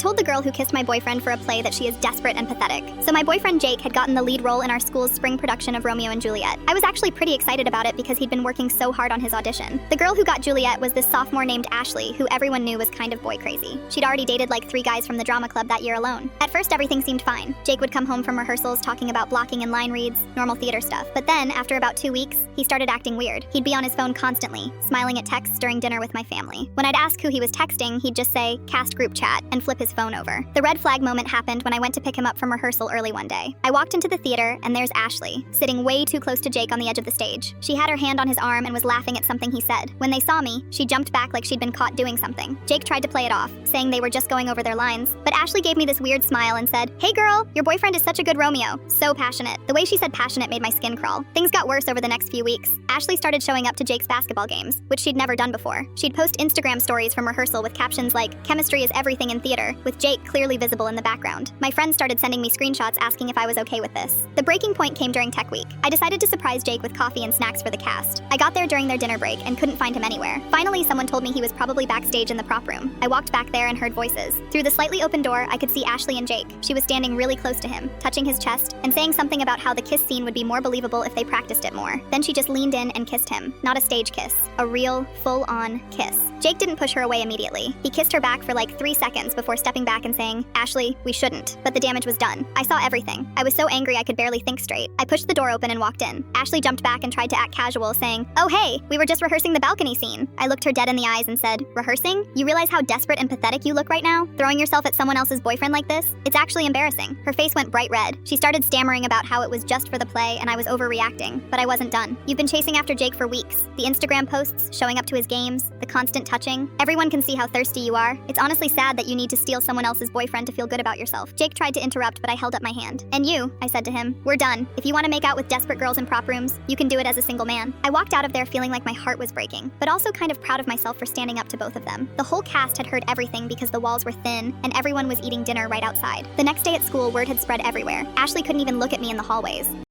told the girl who kissed my boyfriend for a play that she is desperate and pathetic. So my boyfriend Jake had gotten the lead role in our school's spring production of Romeo and Juliet. I was actually pretty excited about it because he'd been working so hard on his audition. The girl who got Juliet was this sophomore named Ashley, who everyone knew was kind of boy crazy. She'd already dated like 3 guys from the drama club that year alone. At first everything seemed fine. Jake would come home from rehearsals talking about blocking and line reads, normal theater stuff. But then, after about 2 weeks, he started acting weird. He'd be on his phone constantly, smiling at texts during dinner with my family. When I'd ask who he was texting, he'd just say, "Cast group chat," and flip his phone over. The red flag moment happened when I went to pick him up from rehearsal early one day. I walked into the theater, and there's Ashley, sitting way too close to Jake on the edge of the stage. She had her hand on his arm and was laughing at something he said. When they saw me, she jumped back like she'd been caught doing something. Jake tried to play it off, saying they were just going over their lines, but Ashley gave me this weird smile and said, "Hey girl, your boyfriend is such a good Romeo." So passionate. The way she said passionate made my skin crawl. Things got worse over the next few weeks. Ashley started showing up to Jake's basketball games, which she'd never done before. She'd post Instagram stories from rehearsal with captions like, "Chemistry is everything in theater," with Jake clearly visible in the background. My friends started sending me screenshots asking if I was okay with this. The breaking point came during tech week. I decided to surprise Jake with coffee and snacks for the cast. I got there during their dinner break and couldn't find him anywhere. Finally, someone told me he was probably backstage in the prop room. I walked back there and heard voices. Through the slightly open door, I could see Ashley and Jake. She was standing really close to him, touching his chest, and saying something about how the kiss scene would be more believable if they practiced it more. Then she just leaned in and kissed him. Not a stage kiss. A real, full-on kiss. Jake didn't push her away immediately. He kissed her back for like 3 seconds before stepping back and saying, "Ashley, we shouldn't." But the damage was done. I saw everything. I was so angry I could barely think straight. I pushed the door open and walked in. Ashley jumped back and tried to act casual, saying, "Oh hey, we were just rehearsing the balcony scene." I looked her dead in the eyes and said, "Rehearsing? You realize how desperate and pathetic you look right now? Throwing yourself at someone else's boyfriend like this? It's actually embarrassing." Her face went bright red. She started stammering about how it was just for the play and I was overreacting, but I wasn't done. "You've been chasing after Jake for weeks. The Instagram posts, showing up to his games, the constant touching. Everyone can see how thirsty you are. It's honestly sad that you need to steal someone else's boyfriend to feel good about yourself." Jake tried to interrupt, but I held up my hand. "And you," I said to him, "we're done. If you want to make out with desperate girls in prop rooms, you can do it as a single man." I walked out of there feeling like my heart was breaking, but also kind of proud of myself for standing up to both of them. The whole cast had heard everything because the walls were thin and everyone was eating dinner right outside. The next day at school, word had spread everywhere. Ashley couldn't even look at me in the hallways.